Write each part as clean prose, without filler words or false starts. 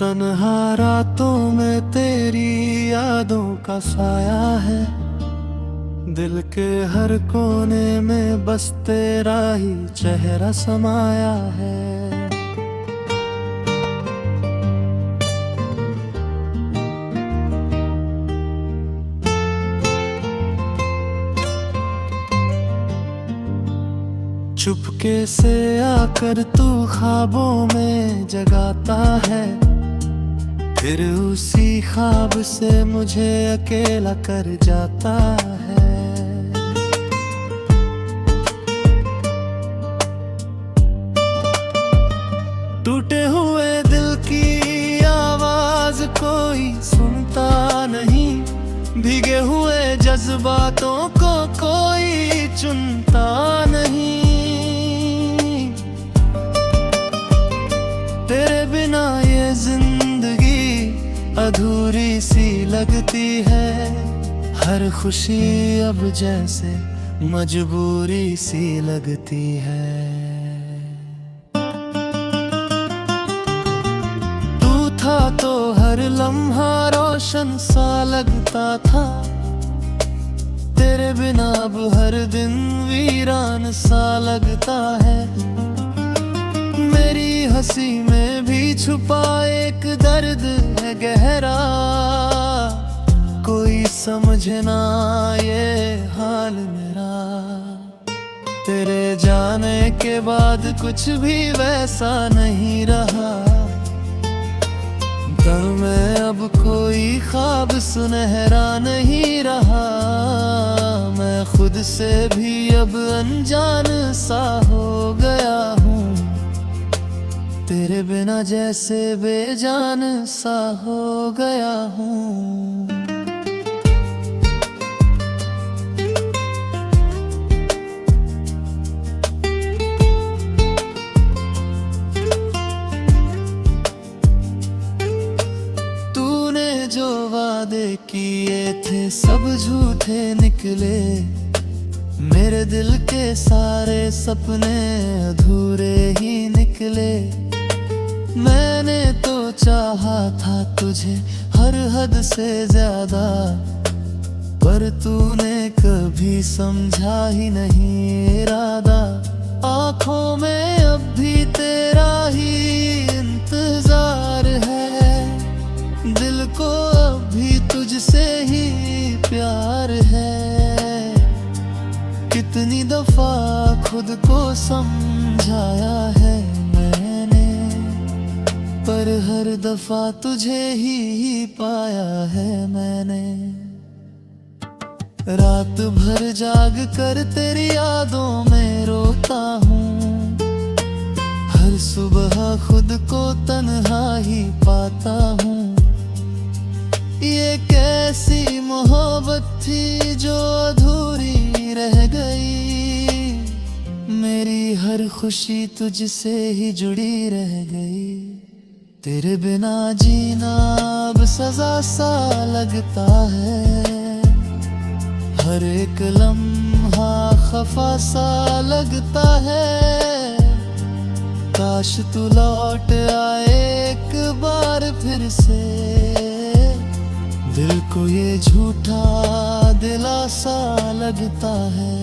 तन्हा रातों में तेरी यादों का साया है। दिल के हर कोने में बस तेरा ही चेहरा समाया है। चुपके से आकर तू ख्वाबों में जगाता है, फिर उसी ख्वाब से मुझे अकेला कर जाता है। टूटे हुए दिल की आवाज कोई सुनता नहीं, भीगे हुए जज्बातों को कोई चुनता नहीं। तेरे बिना ये जिंदगी अधूरी सी लगती है, हर खुशी अब जैसे मजबूरी सी लगती है। तू था तो हर लम्हा रोशन सा लगता था, तेरे बिना अब हर दिन वीरान सा लगता है। मेरी हंसी में भी छुपा एक दर्द है गहरा, कोई समझे ना ये हाल मेरा। तेरे जाने के बाद कुछ भी वैसा नहीं रहा, दिल में अब कोई ख्वाब सुनहरा नहीं रहा। मैं खुद से भी अब अनजान सा हो गया हूँ, तेरे बिना जैसे बेजान सा हो गया हूँ। तूने जो वादे किए थे सब झूठे निकले, मेरे दिल के सारे सपने अधूरे ही निकले। मैंने तो चाहा था तुझे हर हद से ज्यादा, पर तूने कभी समझा ही नहीं इरादा। आँखों में अब भी तेरा ही इंतजार है, दिल को अब भी तुझसे ही प्यार है। कितनी दफा खुद को समझाया है मैंने, पर हर दफा तुझे ही पाया है मैंने। रात भर जाग कर तेरी यादों में रोता हूँ, हर सुबह खुद को तन्हा ही पाता हूँ। ये कैसी मोहब्बत थी जो अधूरी रह गई, मेरी हर खुशी तुझसे ही जुड़ी रह गई। तेरे बिना जीना अब सजा सा लगता है, हर एक लम्हा खफा सा लगता है। काश तू लौट आए एक बार फिर से, दिल को ये झूठा दिलासा लगता है।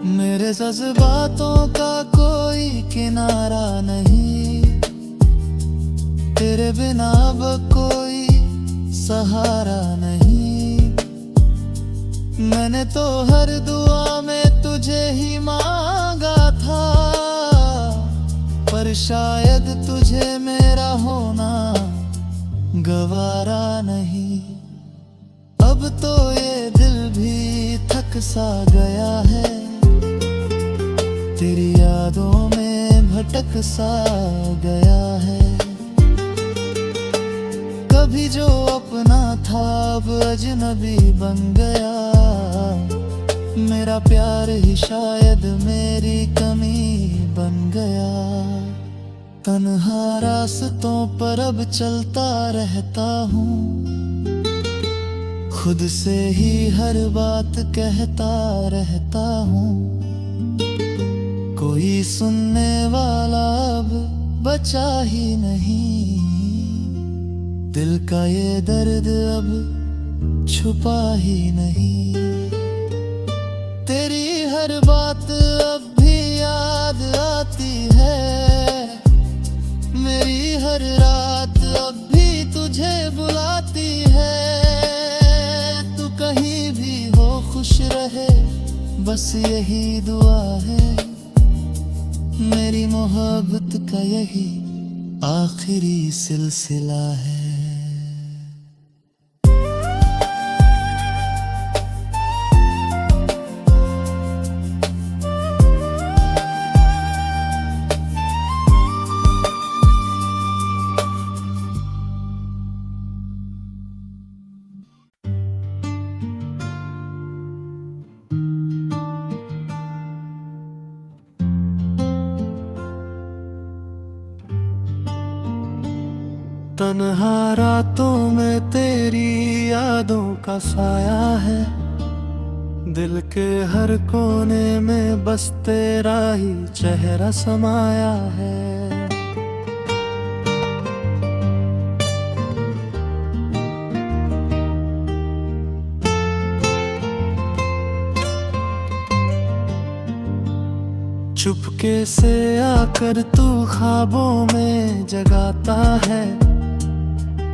मेरे जज्बातों का कोई किनारा नहीं, तेरे बिना अब कोई सहारा नहीं। मैंने तो हर दुआ में तुझे ही मांगा था, पर शायद तुझे मेरा होना गवारा नहीं। अब तो ये दिल भी थक सा गया है, तेरी यादों में भटक सा गया है। कभी जो अपना था अब अजनबी बन गया, मेरा प्यार ही शायद मेरी कमी बन गया। तन्हा रास्तों पर अब चलता रहता हूँ, खुद से ही हर बात कहता रहता हूँ। कोई सुनने वाला अब बचा ही नहीं। दिल का ये दर्द अब छुपा ही नहीं। तेरी हर बात अब भी याद आती है, मेरी हर रात अब भी तुझे बुलाती है। तू कहीं भी हो खुश रहे, बस यही दुआ है। मेरी मोहब्बत का यही आखिरी सिलसिला है। तन्हा रातों में तेरी यादों का साया है, दिल के हर कोने में बस तेरा ही चेहरा समाया है। चुपके से आकर तू ख्वाबों में जगाता है,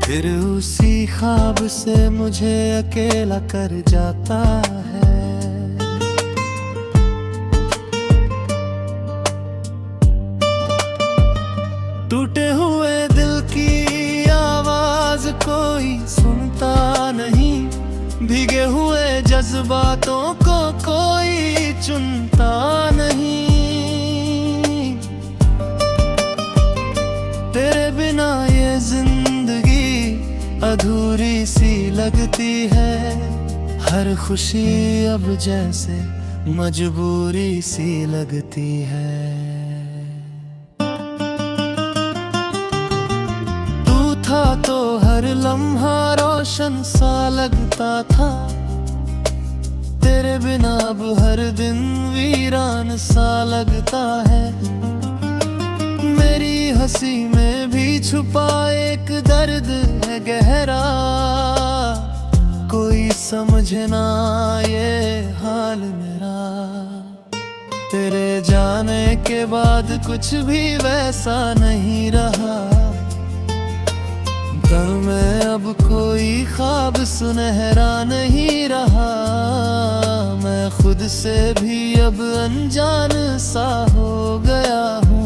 फिर उसी ख्वाब से मुझे अकेला कर जाता है। टूटे हुए दिल की आवाज कोई सुनता नहीं, भीगे हुए जज्बातों को कोई चुनता नहीं। तेरे बिना ये जिंदगी अधूरी सी लगती है, हर खुशी अब जैसे मजबूरी सी लगती है। तू था तो हर लम्हा रोशन सा लगता था, तेरे बिना अब हर दिन वीरान सा लगता है। मेरी हंसी में भी छुपा एक दर्द है गहरा, कोई समझे ना ये हाल मेरा। तेरे जाने के बाद कुछ भी वैसा नहीं रहा, दिल में अब कोई ख्वाब सुनहरा नहीं रहा। मैं खुद से भी अब अनजान सा हो गया हूँ,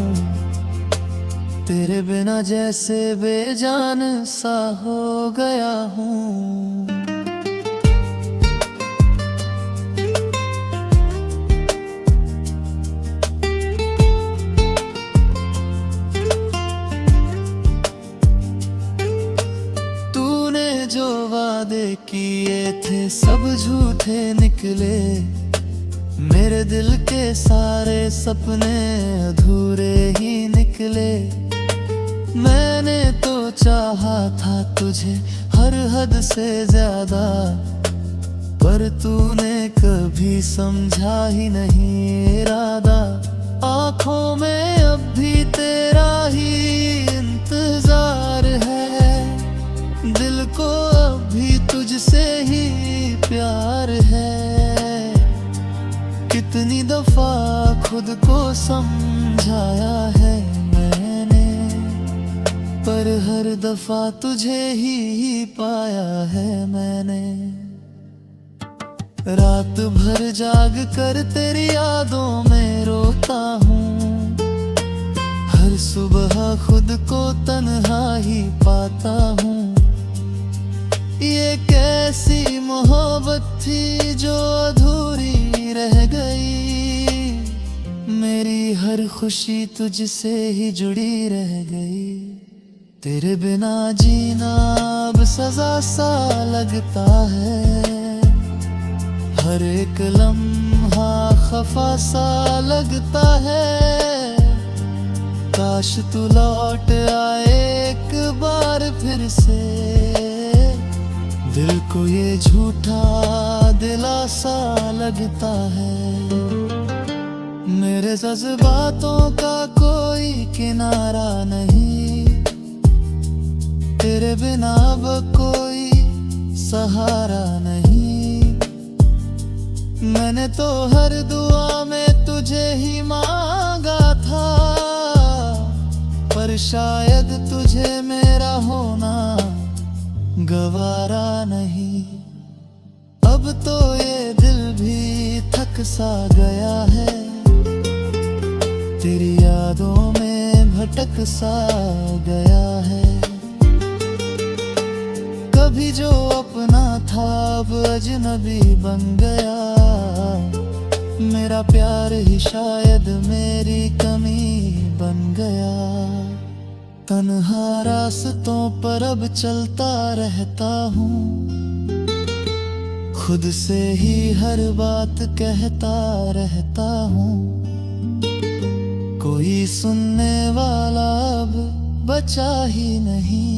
तेरे बिना जैसे बेजान सा हो गया हूँ। तूने जो वादे किए थे सब झूठे निकले, मेरे दिल के सारे सपने अधूरे ही निकले। मैंने तो चाहा था तुझे हर हद से ज्यादा, पर तूने कभी समझा ही नहीं इरादा। आँखों में अब भी तेरा ही इंतजार है, दिल को अब भी तुझसे ही प्यार है। कितनी दफा खुद को समझाया है मैंने, पर हर दफा तुझे ही पाया है मैंने। रात भर जाग कर तेरी यादों में रोता हूँ, हर सुबह खुद को तन्हा ही पाता हूँ। ये कैसी मोहब्बत थी जो अधूरी रह गई, मेरी हर खुशी तुझसे ही जुड़ी रह गई। तेरे बिना जीना अब सजा सा लगता है, हर एक लम्हा खफा सा लगता है। काश तू लौट आए एक बार फिर से, दिल को ये झूठा दिलासा लगता है। मेरे जज्बातों का कोई किनारा नहीं, तेरे बिना अब कोई सहारा नहीं। मैंने तो हर दुआ में तुझे ही मांगा था, पर शायद तुझे मेरा होना गवारा नहीं। अब तो ये दिल भी थक सा गया है, तेरी यादों में भटक सा गया है। कभी जो अपना था अब अजनबी बन गया, मेरा प्यार ही शायद मेरी कमी बन गया। तन्हा रास्तों पर अब चलता रहता हूँ, खुद से ही हर बात कहता रहता हूँ। कोई सुनने वाला अब बचा ही नहीं,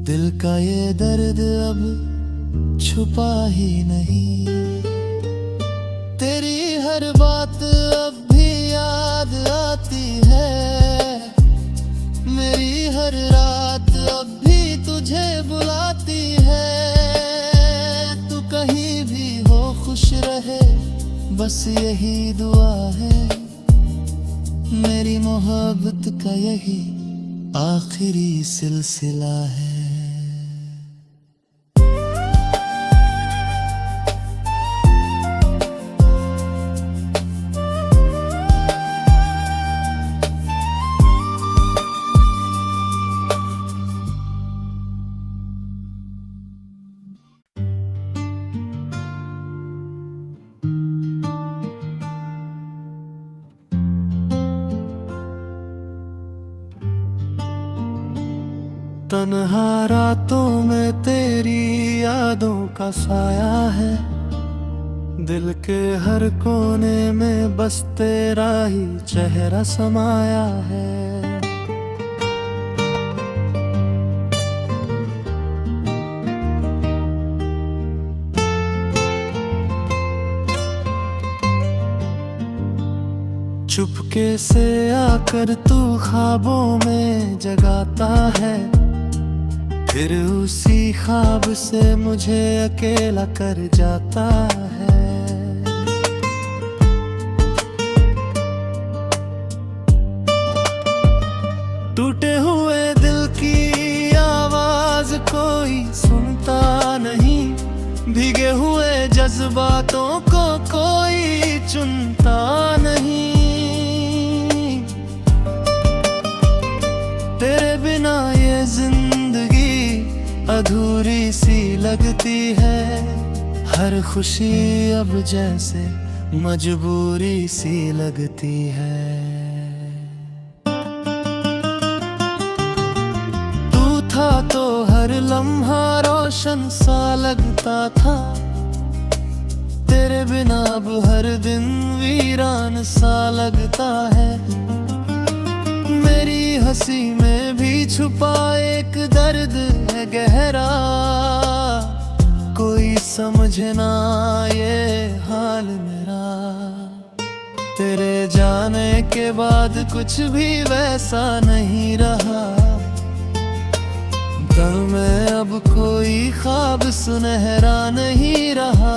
दिल का ये दर्द अब छुपा ही नहीं। तेरी हर बात अब भी याद आती है, मेरी हर रात अब भी तुझे बुलाती है। तू कहीं भी हो खुश रहे, बस यही दुआ है। मेरी मोहब्बत का यही आखिरी सिलसिला है। तन्हा रातों में तेरी यादों का साया है, दिल के हर कोने में बस तेरा ही चेहरा समाया है। चुपके से आकर तू ख्वाबों में जगाता है, फिर उसी ख्वाब से मुझे अकेला कर जाता है। टूटे हुए दिल की आवाज कोई सुनता नहीं, भीगे हुए जज्बातों को कोई चुनता नहीं। तेरे बिना ये जिंदगी अधूरी सी लगती है, हर खुशी अब जैसे मजबूरी सी लगती है। तू था तो हर लम्हा रोशन सा लगता था, तेरे बिना अब हर दिन वीरान सा लगता है। मेरी हंसी में भी छुपा एक दर्द है गहरा, कोई समझे ना ये हाल मेरा। तेरे जाने के बाद कुछ भी वैसा नहीं रहा, दिल में अब कोई ख्वाब सुनहरा नहीं रहा।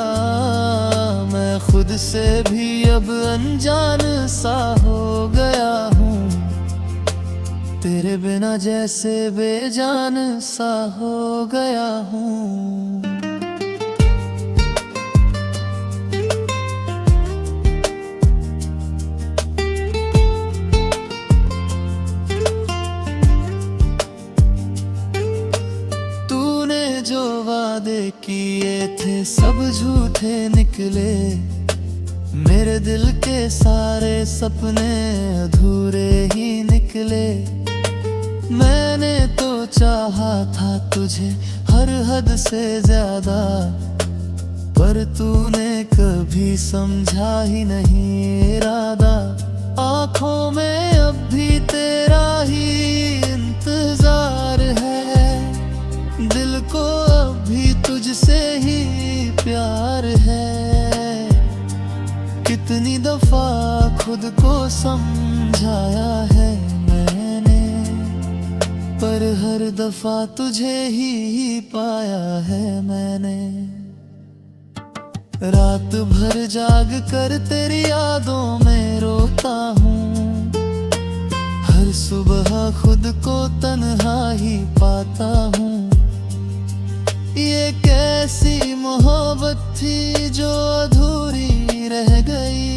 मैं खुद से भी अब अनजान सा हो गया हूँ, तेरे बिना जैसे बेजान सा हो गया हूँ। तूने जो वादे किए थे सब झूठे निकले, मेरे दिल के सारे सपने अधूरे ही निकले। मैंने तो चाहा था तुझे हर हद से ज्यादा, पर तूने कभी समझा ही नहीं इरादा। आँखों में अब भी तेरा ही इंतजार है, दिल को अब भी तुझसे ही प्यार है। कितनी दफा खुद को समझाया है मैंने, पर हर दफा तुझे ही पाया है मैंने। रात भर जाग कर तेरी यादों में रोता हूँ, हर सुबह खुद को तन्हा ही पाता हूँ। ये कैसी मोहब्बत थी जो अधूरी रह गई,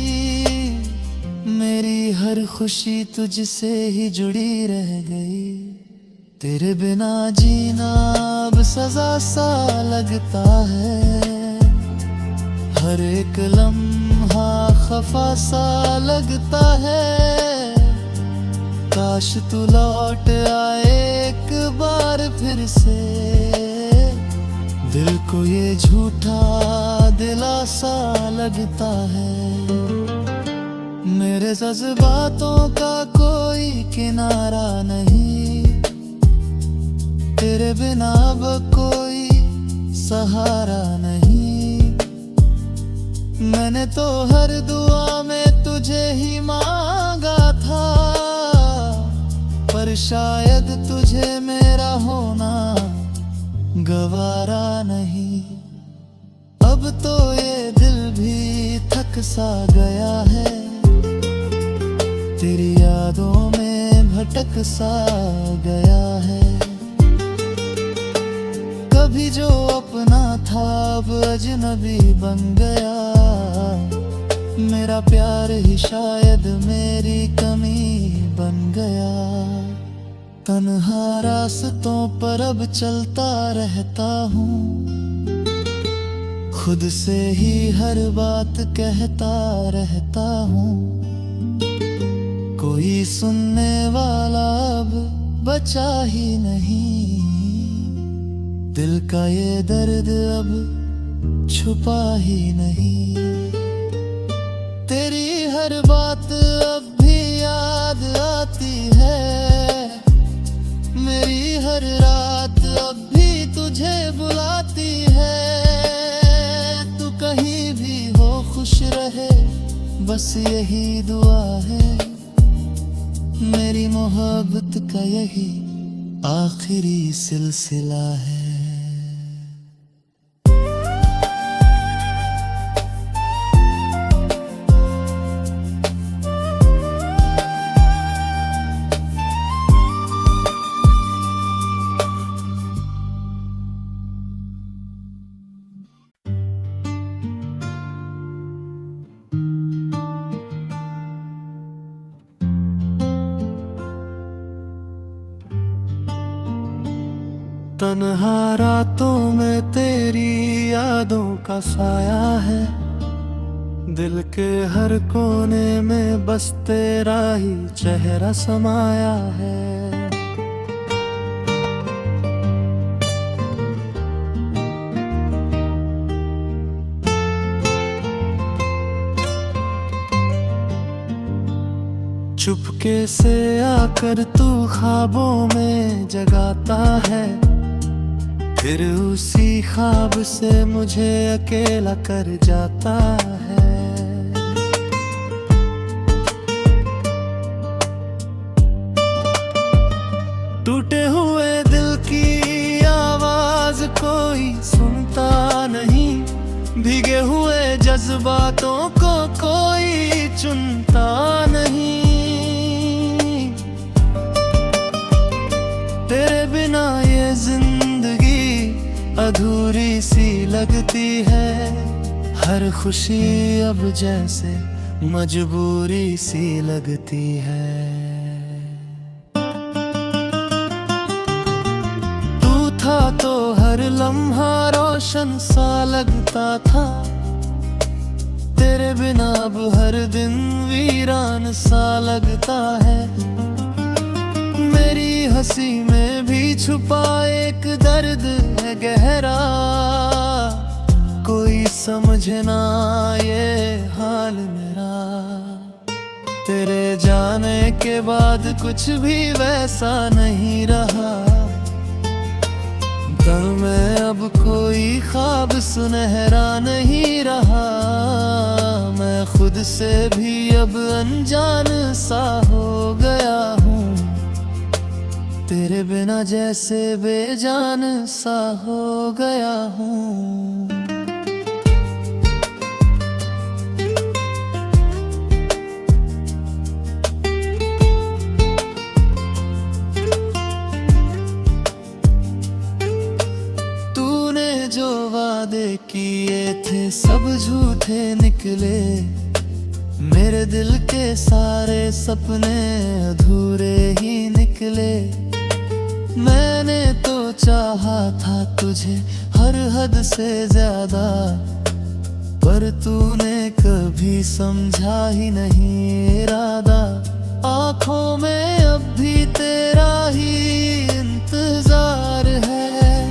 मेरी हर खुशी तुझसे ही जुड़ी रह गई। तेरे बिना जीना अब सजा सा लगता है, हर एक लम्हा खफा सा लगता है। काश तू लौट आए एक बार फिर से, दिल को ये झूठा दिलासा लगता है। मेरे जज्बातों का कोई किनारा नहीं, तेरे बिना अब कोई सहारा नहीं। मैंने तो हर दुआ में तुझे ही मांगा था, पर शायद तुझे मेरा होना गवारा नहीं। अब तो ये दिल भी थक सा गया है, तेरी यादों में भटक सा गया है। कभी जो अपना था अब अजनबी बन गया, मेरा प्यार ही शायद मेरी कमी बन गया। तन्हा रास्तों पर अब चलता रहता हूँ, खुद से ही हर बात कहता रहता हूँ। कोई सुनने वाला अब बचा ही नहीं, दिल का ये दर्द अब छुपा ही नहीं। तेरी हर बात अब भी याद आती है, मेरी हर रात अब भी तुझे बुलाती है। तू कहीं भी हो खुश रहे, बस यही दुआ है। मेरी मोहब्बत का यही आखिरी सिलसिला है। तन्हा रातों में तेरी यादों का साया है, दिल के हर कोने में बस तेरा ही चेहरा समाया है। चुपके से आकर तू ख्वाबों में जगाता है, फिर उसी ख्वाब से मुझे अकेला कर जाता है। टूटे हुए दिल की आवाज कोई सुनता नहीं, भीगे हुए जज्बातों को कोई चुनता नहीं। तेरे बिना ये जिंदगी अधूरी सी लगती है, हर खुशी अब जैसे मजबूरी सी लगती है। तू था तो हर लम्हा रोशन सा लगता था, तेरे बिना अब हर दिन वीरान सा लगता है। मेरी हंसी में भी छुपा एक दर्द है गहरा, कोई समझे ना ये हाल मेरा। तेरे जाने के बाद कुछ भी वैसा नहीं रहा, दिल में अब कोई ख्वाब सुनहरा नहीं रहा। मैं खुद से भी अब अनजान सा हो गया हूँ, तेरे बिना जैसे बेजान सा हो गया हूँ। तूने जो वादे किए थे सब झूठे निकले, मेरे दिल के सारे सपने अधूरे ही निकले। मैंने तो चाहा था तुझे हर हद से ज्यादा, पर तूने कभी समझा ही नहीं इरादा। आँखों में अब भी तेरा ही इंतजार है,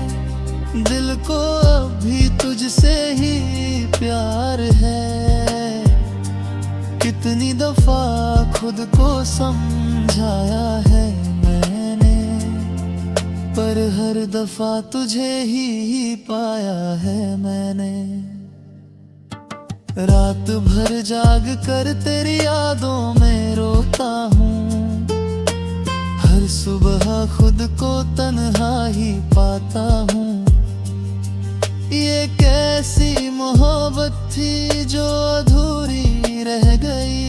दिल को अब भी तुझसे ही प्यार है। कितनी दफा खुद को समझाया है मैंने, पर हर दफा तुझे ही पाया है मैंने। रात भर जाग कर तेरी यादों में रोता हूँ, हर सुबह खुद को तन्हा ही पाता हूँ। ये कैसी मोहब्बत थी जो अधूरी रह गई,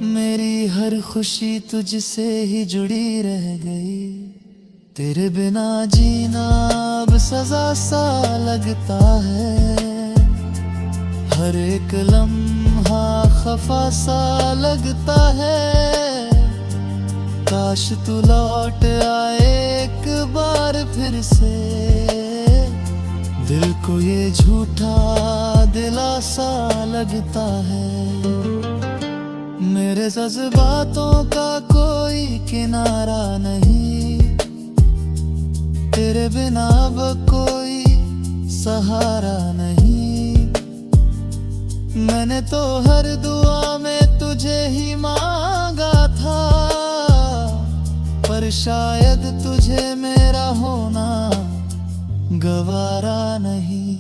मेरी हर खुशी तुझसे ही जुड़ी रह गई। तेरे बिना जीना अब सजा सा लगता है, हर एक लम्हा खफा सा लगता है। काश तू लौट आए एक बार फिर से, दिल को ये झूठा दिलासा लगता है। मेरे जज्बातों का कोई किनारा नहीं, तेरे बिना अब कोई सहारा नहीं। मैंने तो हर दुआ में तुझे ही मांगा था, पर शायद तुझे मेरा होना गवारा नहीं।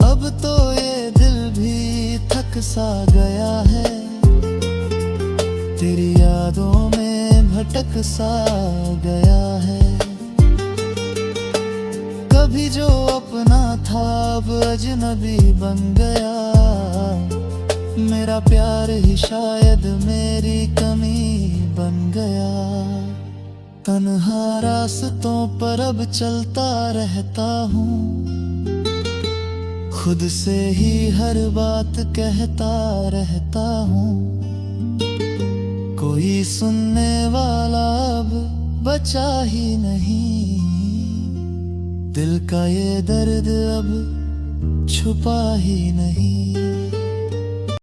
अब तो ये दिल भी थक सा गया है, तेरी यादों में भटक सा गया है। कभी जो अपना था अब अजनबी बन गया, मेरा प्यार ही शायद मेरी कमी बन गया। तन्हा रास्तों पर अब चलता रहता हूँ, खुद से ही हर बात कहता रहता हूँ। कोई सुनने वाला अब बचा ही नहीं, दिल का ये दर्द अब छुपा ही नहीं।